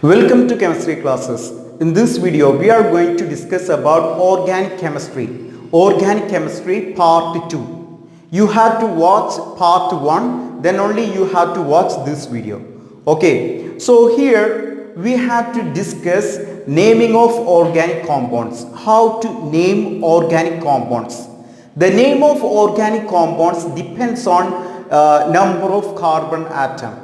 Welcome to chemistry classes. In this video, we are going to discuss about organic chemistry. Organic chemistry part 2. You have to watch part 1, then only you have to watch this video. Okay, so here we have to discuss naming of organic compounds. How to name organic compounds. The name of organic compounds depends on number of carbon atom.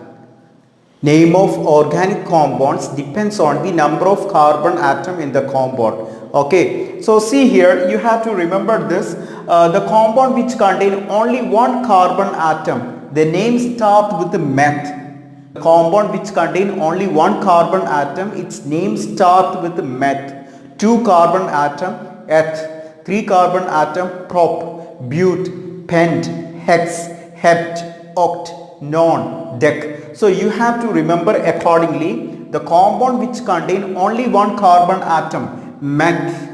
Name of organic compounds depends on the number of carbon atom in the compound. Okay, so see here, you have to remember this. The compound which contain only one carbon atom, the name starts with the meth. The compound which contain only one carbon atom, its name starts with the meth. 2 carbon atom, eth. 3 carbon atom, prop, but, pent, hex, hept, oct, non, dec. So you have to remember accordingly the compound which contain only one carbon atom, meth,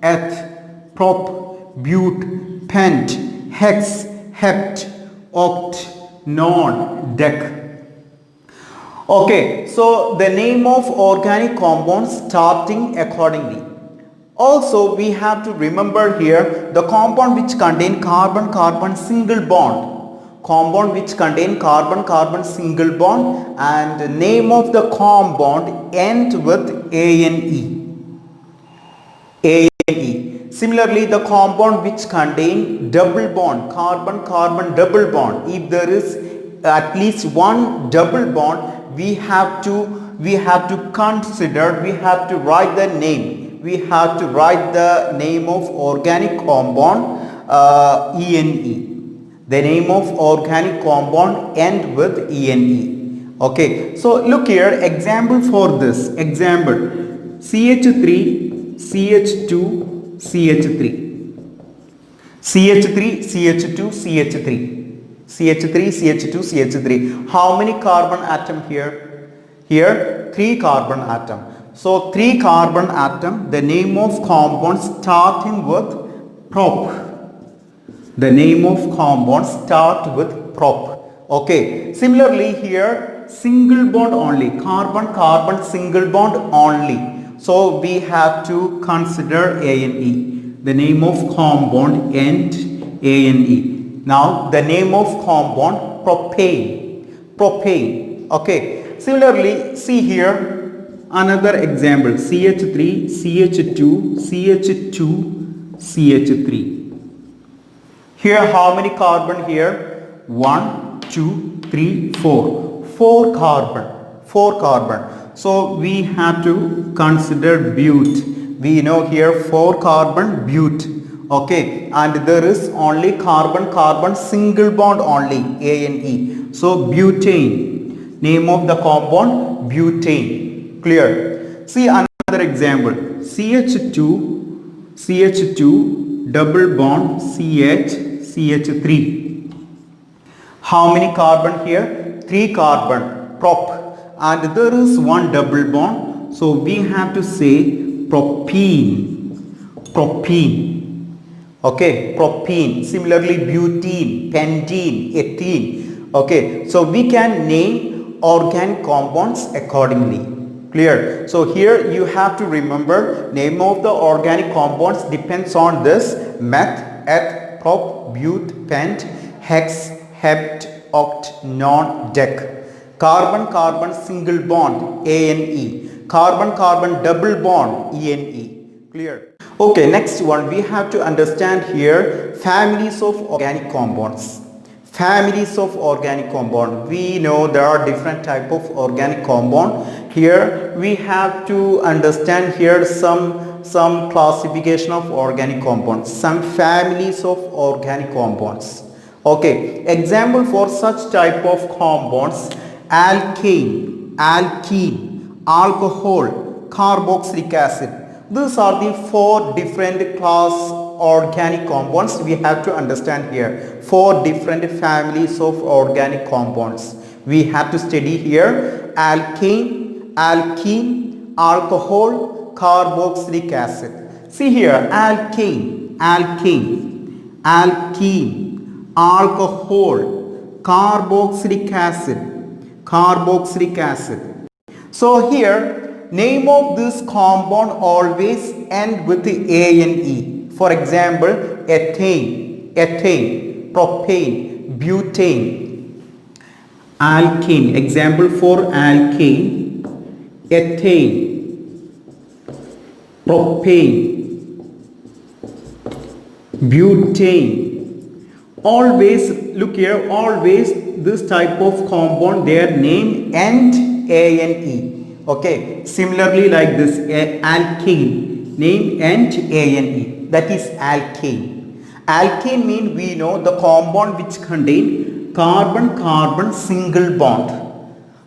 eth, prop, but, pent, hex, hept, oct, non, dec. Okay, so the name of organic compounds starting accordingly. Also we have to remember here the compound which contain carbon-carbon single bond. Compound which contain carbon-carbon single bond, and the name of the compound ends with ANE. ANE. Similarly, the compound which contain double bond, carbon-carbon double bond, if there is at least one double bond, we have to consider, we have to write the name. We have to write the name of organic compound ENE. The name of organic compound end with ENE. Okay, so look here, example for this. Example, CH3, CH2, CH3. CH3, CH2, CH3. CH3, CH2, CH3. How many carbon atom here? Here, 3 carbon atom. So 3 carbon atom, the name of compound starting with prop. The name of compound start with prop. Okay. Similarly here single bond only, carbon-carbon single bond only. So we have to consider ANE. The name of compound end ANE. Now the name of compound propane. Propane. Okay. Similarly see here another example, CH3, CH2, CH2, CH3. Here how many carbon here? 1, 2, 3, 4. 4 carbon. 4 carbon. So we have to consider but. We know here 4 carbon but. Okay. And there is only carbon-carbon single bond only, ANE. So butane. Name of the compound butane. Clear. See another example. CH2 double bond CH CH3. How many carbon here? 3 carbon, prop, and there is one double bond, so we have to say propene. Propene. Okay, propene. Similarly butene, pentene, ethene. Okay, so we can name organic compounds accordingly. Clear. So here you have to remember name of the organic compounds depends on this meth, eth, prop, but, pent, hex, hept, oct, non, dec. Carbon-carbon single bond ANE. Carbon-carbon double bond ENE. Clear. Okay, next one we have to understand here families of organic compounds. Families of organic compound. We know there are different type of organic compound. Here we have to understand here some classification of organic compounds, some families of organic compounds. Okay, example for such type of compounds: alkane, alkene, alcohol, carboxylic acid. These are the 4 different class organic compounds we have to understand here. 4 different families of organic compounds we have to study here: alkane, alkene, alcohol, carboxylic acid. See here, alkane, alkane, alkene, alcohol, carboxylic acid, carboxylic acid. So here name of this compound always end with the A and E. For example, ethane, ethane, propane, butane, alkane. Example for alkane, ethane, propane, butane. Always look here, always this type of compound, their name end A and E. Okay, similarly like this, alkane, name end A and E, that is alkane. Alkane mean we know the compound which contain carbon-carbon single bond.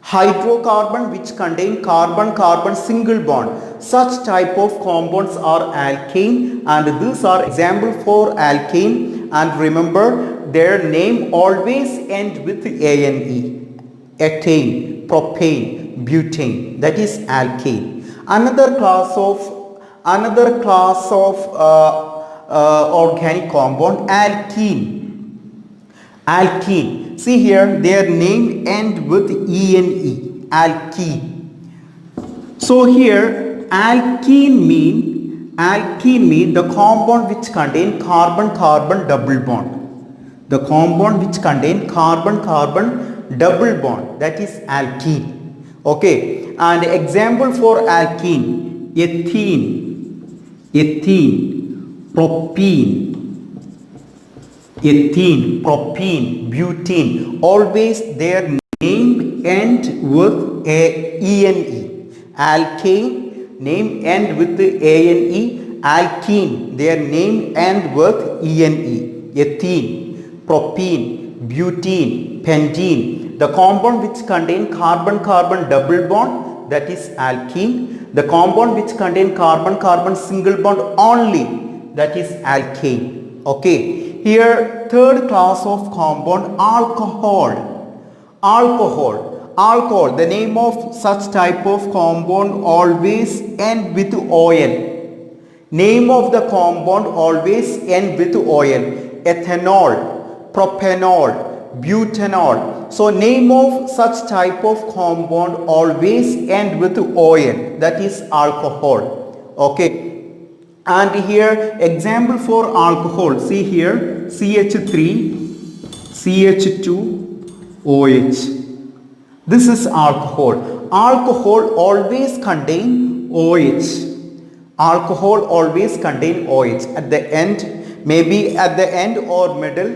Hydrocarbon which contain carbon-carbon single bond. Such type of compounds are alkane, and these are example for alkane. And remember, their name always end with A and E. Ethane, propane, butane, that is alkane. Another class of organic compound, alkene. Alkene. See here, their name end with E and E. Alkene. So here, alkene mean the compound which contain carbon-carbon double bond. The compound which contain carbon-carbon double bond, that is alkene. Okay, and example for alkene, ethene, propene, butane. Always their name end with E and E. Alkane, name end with A and E. Alkene, their name end with E and E. Ethene, propene, butene, pentene. The compound which contain carbon-carbon double bond, that is alkene. The compound which contain carbon-carbon single bond only, that is alkane. Okay. Here third class of compound, alcohol. Alcohol, the name of such type of compound always end with oil. Name of the compound always end with oil. Ethanol, propanol, butanol. So name of such type of compound always end with oil, that is alcohol. Okay. And here example for alcohol, see here, CH3, CH2, OH. This is alcohol. Alcohol always contain OH. Alcohol always contain OH at the end, maybe at the end or middle,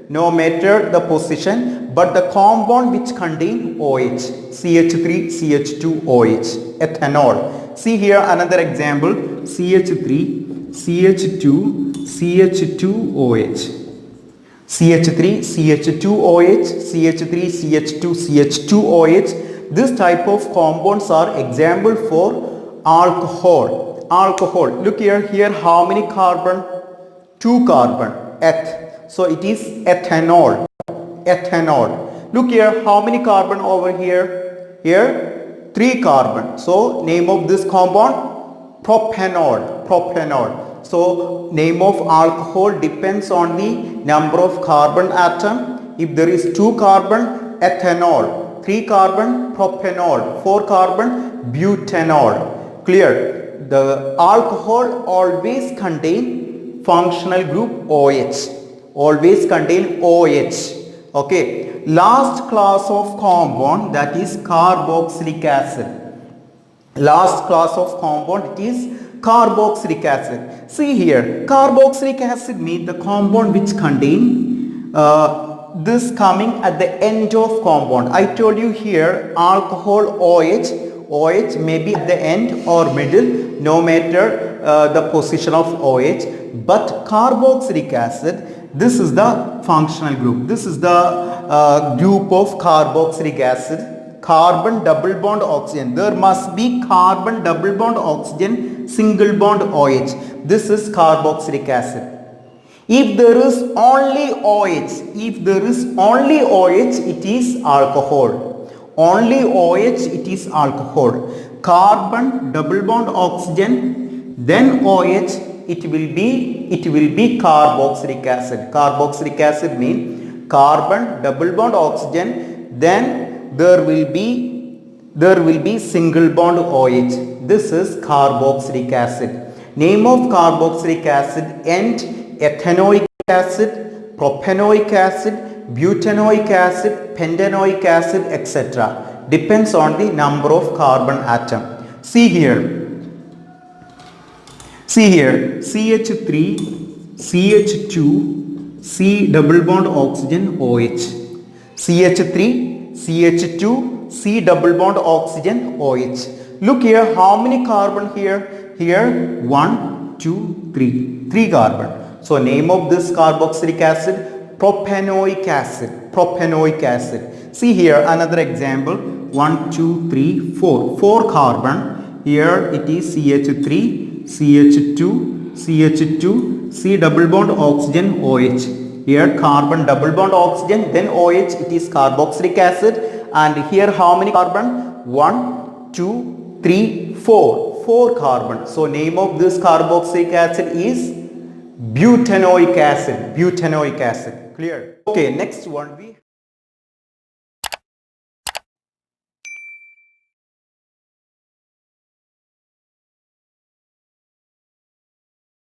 no matter the position, but the compound which contain OH, CH3, CH2, OH, ethanol. See here another example, CH3, CH2, CH2OH. CH3, CH2OH, CH3, CH2, CH2OH. This type of compounds are example for alcohol. Alcohol. Look here, how many carbon? 2 carbon. Eth. So it is ethanol. Ethanol. Look here, how many carbon over here? Here 3 carbon. So name of this compound? Propanol. Propanol. So name of alcohol depends on the number of carbon atom. If there is 2 carbon, ethanol, 3 carbon, propanol, 4 carbon, butanol. Clear? The alcohol always contain functional group OH. Always contain OH. Okay. Last class of compound, that is carboxylic acid. Last class of compound, it is carboxylic acid. See here, carboxylic acid means the compound which contain this coming at the end of compound. I told you here alcohol OH may be at the end or middle, no matter the position of OH, but carboxylic acid, this is the functional group. This is the group of carboxylic acid. Carbon double bond oxygen. There must be carbon double bond oxygen, single bond OH. This is carboxylic acid. If there is only OH, it is alcohol. Only OH, it is alcohol. Carbon double bond oxygen, then OH, it will be carboxylic acid. Carboxylic acid means carbon double bond oxygen, then there will be single bond OH. This is carboxylic acid. Name of carboxylic acid: and ethanoic acid, propanoic acid, butanoic acid, pentanoic acid, etc. Depends on the number of carbon atom. See here. See here, CH3, CH2, C double bond oxygen, OH. CH3, CH2, C double bond oxygen, OH. Look here, how many carbon here? Here, 1, 2, 3. 3 carbon. So name of this carboxylic acid: propanoic acid. Propanoic acid. See here another example: 1, 2, 3, 4. 4 carbon. Here it is CH3, CH2, CH2, C double bond oxygen, OH. Here carbon double bond oxygen, then OH, it is carboxylic acid. And here how many carbon? 1, 2, 3, 4. 4 carbon. So name of this carboxylic acid is butanoic acid. Butanoic acid. Clear? Okay, next one we